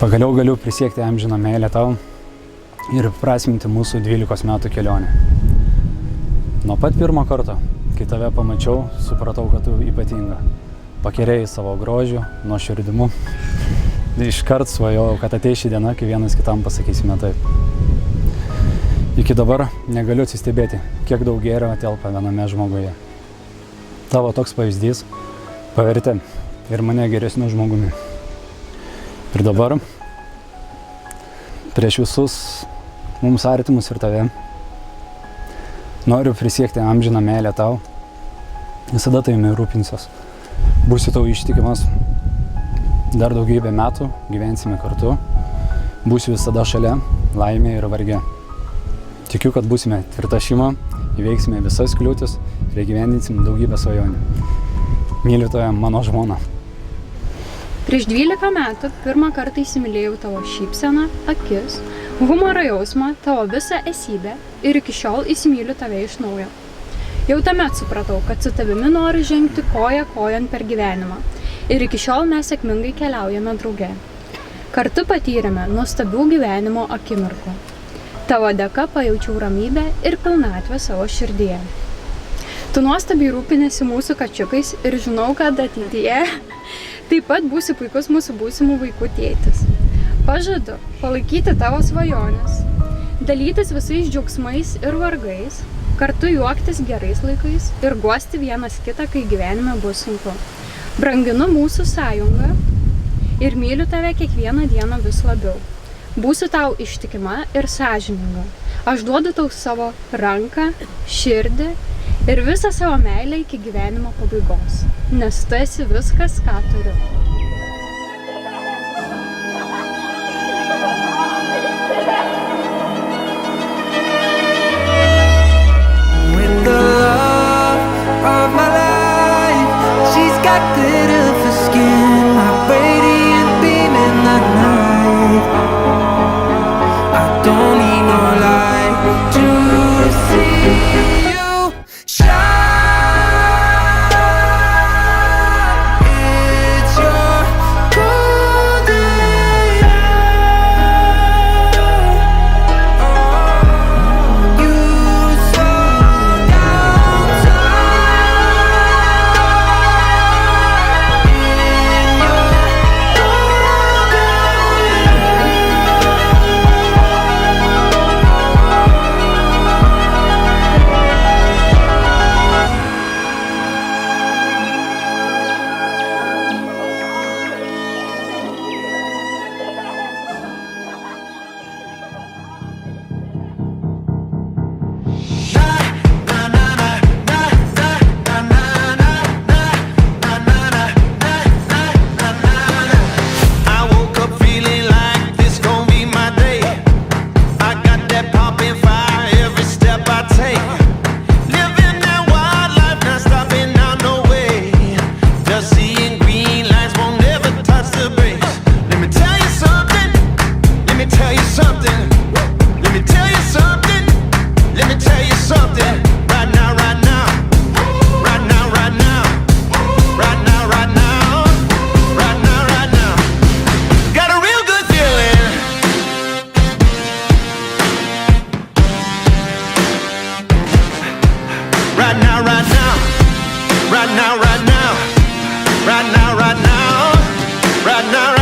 Pagaliau galiu prisiekti amžiną meilę tau ir prasminti mūsų 12 metų kelionę. Nuo pat pirmo karto, kai tave pamačiau, supratau, kad tu ypatinga. Pakerėjai savo grožiu, nuoširdimu. Iškart svajojau, kad ateis ši diena, kai vienas kitam pasakysime taip. Iki dabar negaliu atsistebėti, kiek daug gėrio telpa viename žmoguje. Tavo toks pavyzdys pavertė ir mane geresniu žmogumi. Ir dabar, prieš visus mums artimus ir tave, noriu prisiekti amžiną meilę tau, visada tavimi rūpinsiuos. Būsiu tau ištikimas dar daugybę metų, gyvensime kartu, būsiu visada šalia, laimė ir varge. Tikiu, kad būsime tvirta šeima, įveiksime visas kliūtis ir įgyvendinsime daugybę svajonių. Myliu tave, mano žmona. Prieš 12 metų pirmą kartą įsimylėjau tavo šypseną, akis, humoro jausmą, tavo visą esybę ir iki šiol įsimyliu tave iš naujo. Jau tuomet supratau, kad su tavimi noriu žengti koja kojon per gyvenimą ir iki šiol mes sėkmingai keliaujame drauge. Kartu patyrėme nuostabių gyvenimo akimirkų. Tavo dėka pajaučiau ramybę ir pilnatvę savo širdyje. Tu nuostabiai rūpinėsi mūsų kačiukais ir žinau, kad ateityje taip pat būsi puikus mūsų būsimų vaikų tėtis. Pažadu palaikyti tavo svajonės, dalytis visais džiaugsmais ir vargais, kartu juoktis gerais laikais ir guosti vienas kitą, kai gyvenime bus sunku. Branginu mūsų sąjungą ir myliu tave kiekvieną dieną vis labiau. Būsiu tau ištikima ir sąžininga. Aš duodu tau savo ranką, širdį ir visą savo meilę iki gyvenimo pabaigos, nes tu esi viskas, ką turiu. With the love of my life, she's got glitter for skin, my radiant beam in the night. I don't need no light to see you shine. It's your golden hour. You slow down time in your golden I woke up feeling like this gon' be my day. I got that poppin' fire every step I take. Living that wild life, not stopping out no way. Just seeing green lights, won't never touch the brakes. Let me tell you something. Let me tell you something. Let me tell you something. Let me tell you something. Right now, right now. Right now, right now. Right now, right now. Right now, right now. Got a real good feeling. Right now, right now. Right now, right now. Right now, right now. Right now, right now.